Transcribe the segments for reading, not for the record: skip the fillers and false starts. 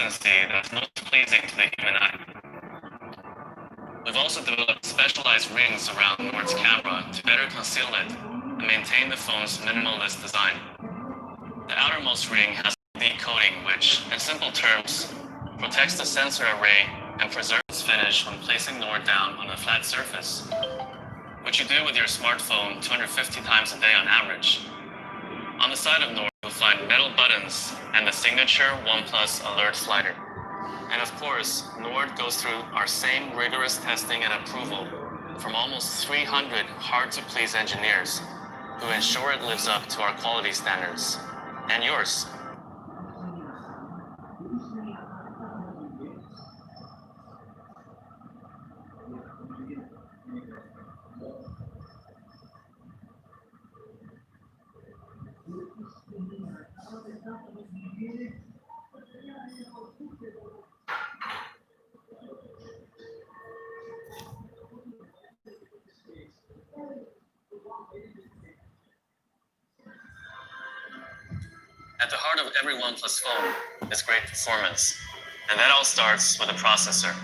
consistency that's most pleasing to the human eye. We've also developed specialized rings around Nord's camera to better conceal it and maintain the phone's minimalist design. The outermost ring has a LED coating which, in simple terms, protects the sensor array and preserves its finish when placing Nord down on a flat surface, which you do with your smartphone 250 times a day on average. On the side of Nord, you'll find metal buttons and the signature OnePlus Alert slider. And of course, Nord goes through our same rigorous testing and approval from almost 300 hard-to-please engineers who ensure it lives up to our quality standards. And yours. At the heart of every OnePlus phone is great performance, and that all starts with a processor.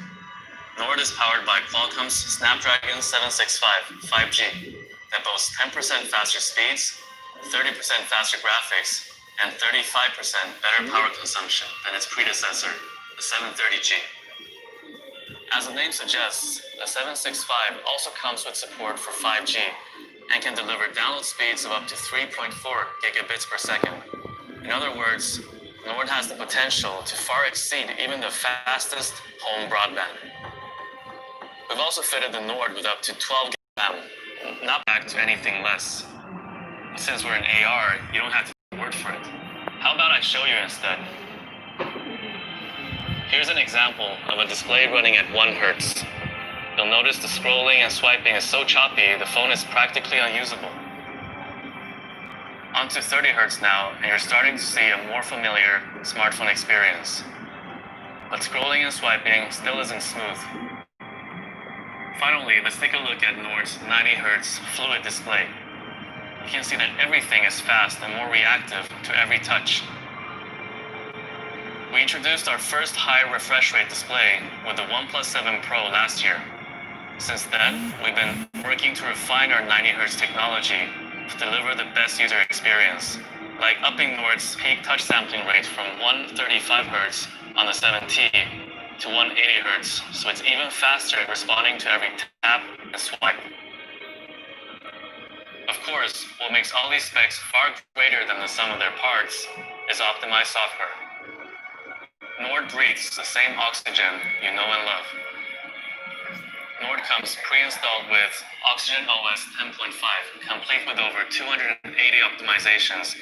Nord is powered by Qualcomm's Snapdragon 765 5G that boasts 10% faster speeds, 30% faster graphics, and 35% better power consumption than its predecessor, the 730G. As the name suggests, the 765 also comes with support for 5G and can deliver download speeds of up to 3.4 gigabits per second. In other words, Nord has the potential to far exceed even the fastest home broadband. We've also fitted the Nord with up to 12 GB RAM, not back to anything less. Since we're in AR, you don't have to take my word for it. How about I show you instead? Here's an example of a display running at 1 Hz. You'll notice the scrolling and swiping is so choppy, the phone is practically unusable. Onto 30 Hz now, and you're starting to see a more familiar smartphone experience. But scrolling and swiping still isn't smooth. Finally, let's take a look at Nord's 90 Hz fluid display. You can see that everything is fast and more reactive to every touch. We introduced our first high refresh rate display with the OnePlus 7 Pro last year. Since then, we've been working to refine our 90 Hz technology to deliver the best user experience, like upping Nord's peak touch sampling rate from 135 Hz on the 7T to 180 Hz, so it's even faster at responding to every tap and swipe. Of course, what makes all these specs far greater than the sum of their parts is optimized software. Nord breathes the same oxygen you know and love. Nord comes pre-installed with Oxygen OS 10.5, complete with over 280 optimizations,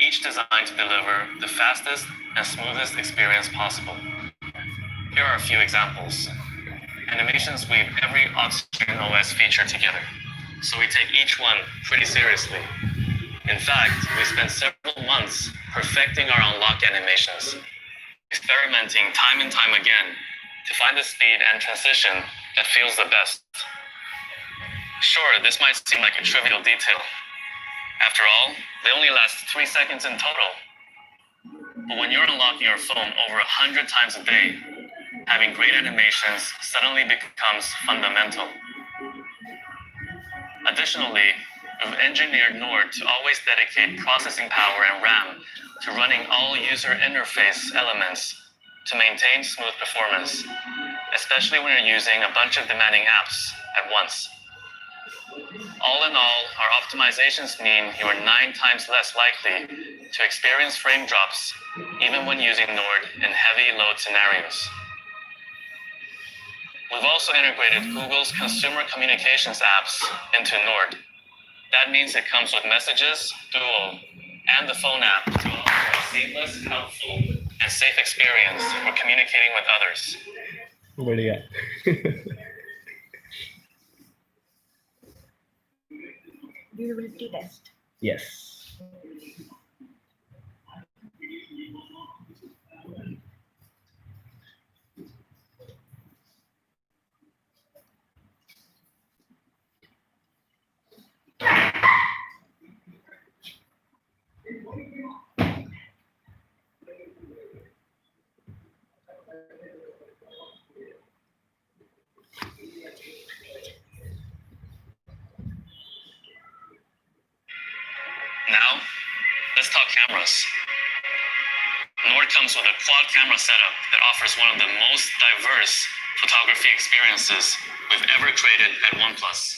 each designed to deliver the fastest and smoothest experience possible. Here are a few examples. Animations weave every Oxygen OS feature together, so we take each one pretty seriously. In fact, we spent several months perfecting our unlock animations, experimenting time and time again to find the speed and transition that feels the best. Sure, this might seem like a trivial detail. After all, they only last 3 seconds in total. But when you're unlocking your phone over 100 times a day, having great animations suddenly becomes fundamental. Additionally, we've engineered Nord to always dedicate processing power and RAM to running all user interface elements to maintain smooth performance, especially when you're using a bunch of demanding apps at once. All in all, our optimizations mean you are 9 times less likely to experience frame drops, even when using Nord in heavy load scenarios. We've also integrated Google's consumer communications apps into Nord. That means it comes with Messages, Duo, and the phone app to offer a seamless, helpful, and safe experience for communicating with others. बढ़िया. Usability test. Yes. Now, let's talk cameras. Nord comes with a quad camera setup that offers one of the most diverse photography experiences we've ever created at OnePlus.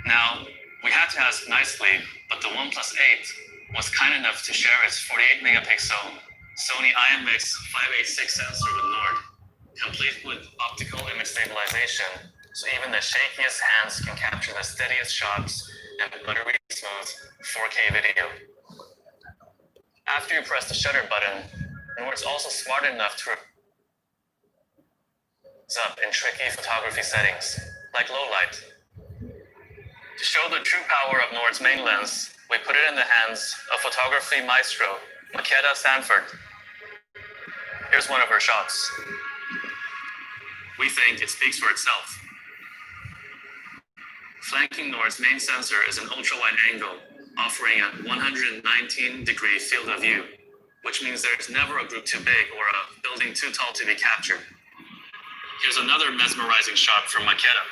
Now, we had to ask nicely, but the OnePlus 8 was kind enough to share its 48 megapixel Sony IMX586 sensor with Nord, complete with optical image stabilization, so even the shakiest hands can capture the steadiest shots and buttery smooth 4K video. After you press the shutter button, Nord's also smart enough to up in tricky photography settings, like low light. To show the true power of Nord's main lens, we put it in the hands of photography maestro Makeda Sanford. Here's one of her shots. We think it speaks for itself. Flanking Nord's main sensor is an ultra-wide angle, offering a 119-degree field of view, which means there's never a group too big or a building too tall to be captured. Here's another mesmerizing shot from Makeda.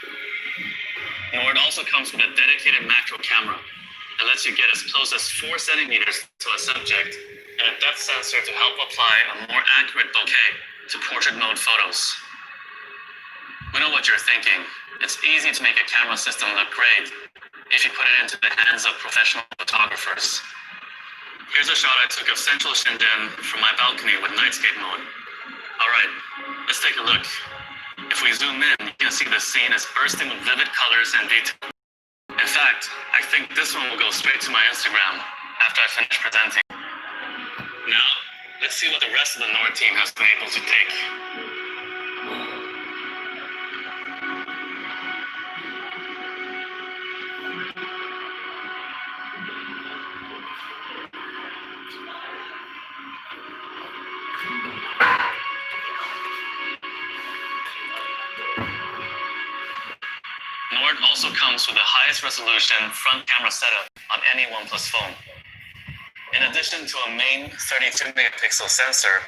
Nord also comes with a dedicated macro camera that lets you get as close as 4 centimeters to a subject and a depth sensor to help apply a more accurate bokeh to portrait mode photos. We know what you're thinking. It's easy to make a camera system look great if you put it into the hands of professional photographers. Here's a shot I took of central Shenzhen from my balcony with nightscape mode. All right, let's take a look. If we zoom in, you can see the scene is bursting with vivid colors and detail. In fact, I think this one will go straight to my Instagram after I finish presenting. Now, let's see what the rest of the Nord team has been able to take. Nord also comes with the highest resolution front camera setup on any OnePlus phone. In addition to a main 32 megapixel sensor,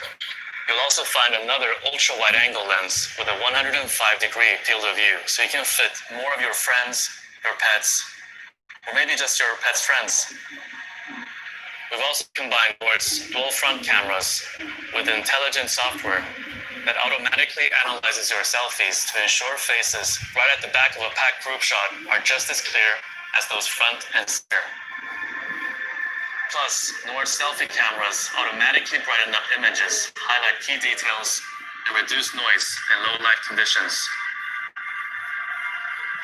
you'll also find another ultra-wide angle lens with a 105-degree field of view, so you can fit more of your friends, your pets, or maybe just your pet's friends. We've also combined Nord's dual front cameras with intelligent software that automatically analyzes your selfies to ensure faces right at the back of a packed group shot are just as clear as those front and center. Plus, Nord's selfie cameras automatically brighten up images, highlight key details, and reduce noise in low light conditions.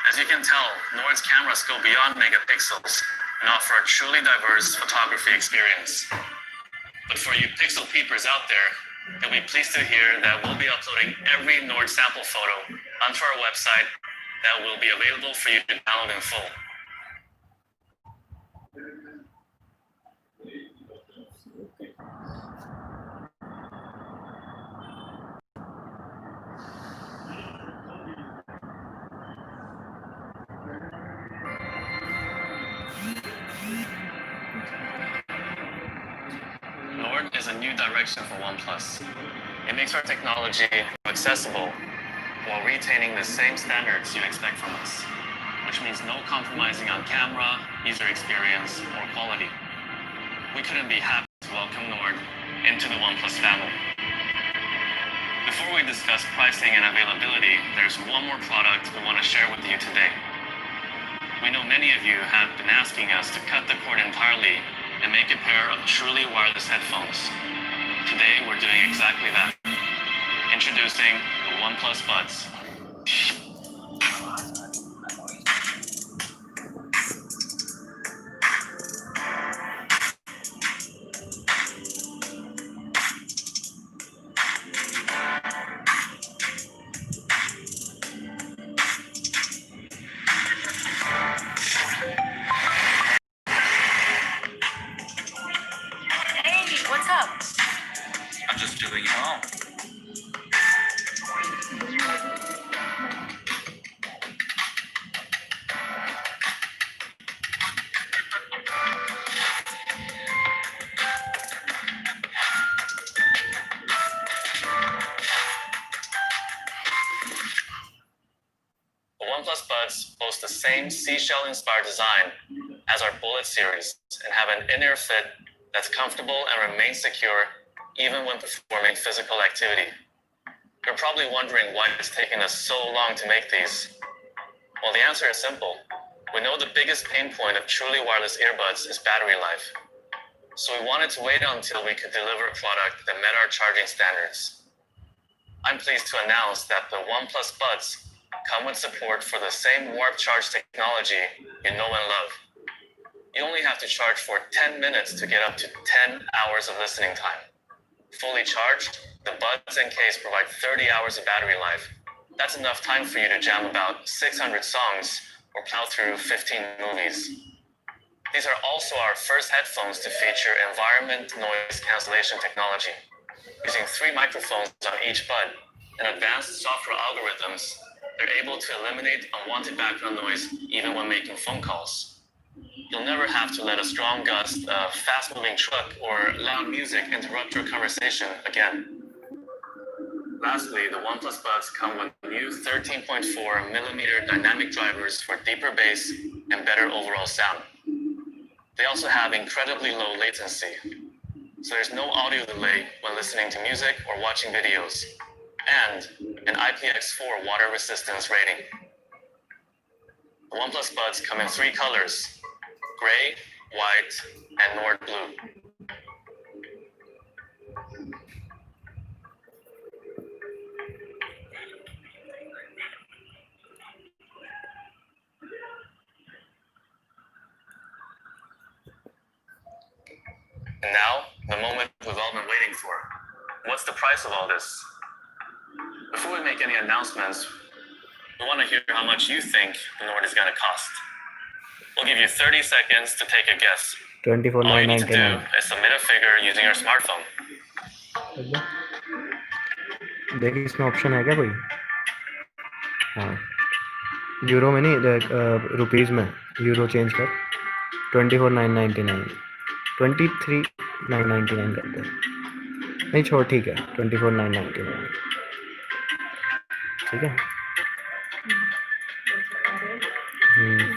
As you can tell, Nord's cameras go beyond megapixels and offer a truly diverse photography experience. But for you pixel peepers out there, you'll be pleased to hear that we'll be uploading every Nord sample photo onto our website that will be available for you to download in full. Nord is a new direction for OnePlus. It makes our technology accessible while retaining the same standards you expect from us, which means no compromising on camera, user experience, or quality. We couldn't be happy to welcome Nord into the OnePlus family. Before we discuss pricing and availability, there's one more product we want to share with you today. We know many of you have been asking us to cut the cord entirely and make a pair of truly wireless headphones. Today, we're doing exactly that. Introducing the OnePlus Buds. Hey, what's up? I'm just doing it home. OnePlus Buds boast the same seashell-inspired design as our Bullet series and have an in-ear fit that's comfortable and remains secure even when performing physical activity. You're probably wondering why it's taken us so long to make these. Well, the answer is simple. We know the biggest pain point of truly wireless earbuds is battery life. So we wanted to wait until we could deliver a product that met our charging standards. I'm pleased to announce that the OnePlus Buds come with support for the same warp charge technology you know and love. You only have to charge for 10 minutes to get up to 10 hours of listening time. Fully charged, the Buds and case provide 30 hours of battery life. That's enough time for you to jam about 600 songs or plow through 15 movies. These are also our first headphones to feature environment noise cancellation technology. Using 3 microphones on each bud and advanced software algorithms, they're able to eliminate unwanted background noise even when making phone calls. You'll never have to let a strong gust, a fast-moving truck, or loud music interrupt your conversation again. Lastly, the OnePlus Buds come with new 13.4mm dynamic drivers for deeper bass and better overall sound. They also have incredibly low latency, so there's no audio delay when listening to music or watching videos, and an IPX4 water resistance rating. The OnePlus Buds come in 3 colors: gray, white, and Nord blue. And now, the moment we've all been waiting for. What's the price of all this? Before we make any announcements, we want to hear how much you think the Nord is going to cost. We'll give you 30 seconds to take a guess. All you need to do is submit a figure using your smartphone. देखिए इसमें option है क्या कोई? हाँ, euro में नहीं, rupees में euro change कर 24,999 23,999 करते हैं। नहीं छोड़, ठीक है 24,999, ठीक है।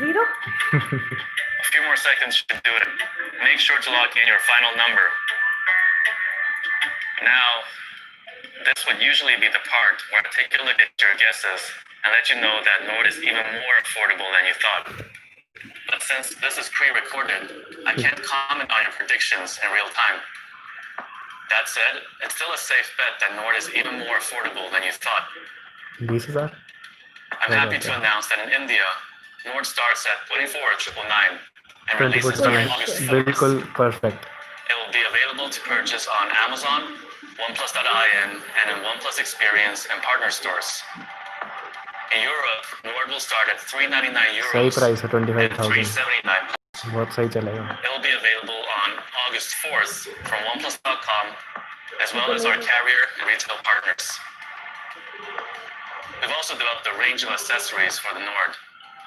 Zero? A few more seconds should do it. Make sure to lock in your final number. Now, this would usually be the part where I take a look at your guesses and let you know that Nord is even more affordable than you thought. But since this is pre-recorded, I can't comment on your predictions in real time. That said, it's still a safe bet that Nord is even more affordable than you thought. 20,000? I'm happy to announce that in India, Nord starts at 24,999 and releases on August 4th. बिल्कुल perfect. It will be available to purchase on Amazon, OnePlus.in, and in OnePlus Experience and partner stores. In Europe, Nord will start at €399 सही price है, and 25,000 $379. बहुत सही चलेगा। It will be available on August 4th from OnePlus.com, as well as our carrier and retail partners. We've also developed a range of accessories for the Nord,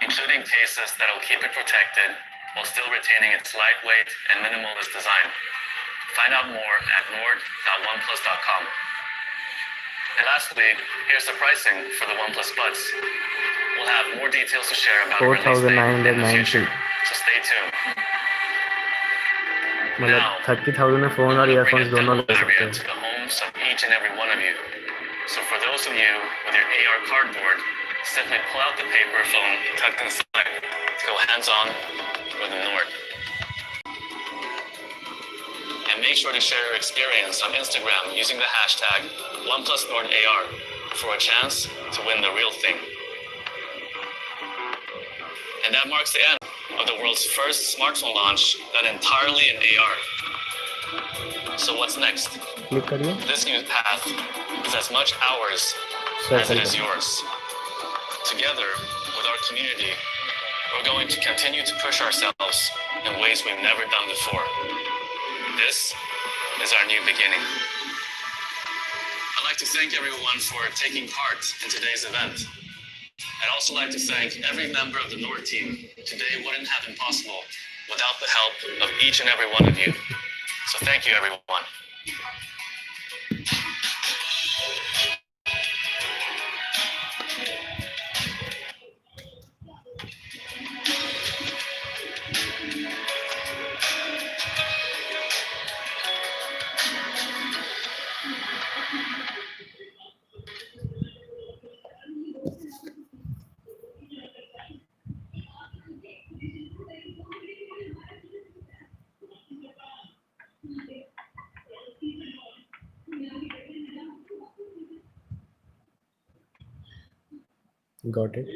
including cases that will keep it protected while still retaining its lightweight and minimalist design. Find out more at nord.oneplus.com. And lastly, here's the pricing for the OnePlus Buds. We'll have more details to share about our release date in the future, so stay tuned. मतलब 30,000 में phone और earphones दोनों ले सकते to the homes of each and every one of you. So for those of you with your AR cardboard, simply pull out the paper phone tucked inside to go hands-on with the Nord. And make sure to share your experience on Instagram using the hashtag OnePlusNordAR for a chance to win the real thing. And that marks the end of the world's first smartphone launch done entirely in AR. So what's next? Click करिए। This new path is as much ours as it is yours. Together with our community, we're going to continue to push ourselves in ways we've never done before. This is our new beginning. I'd like to thank everyone for taking part in today's event. I'd also like to thank every member of the Nord team. Today wouldn't have been possible without the help of each and every one of you. So thank you, everyone. Got it.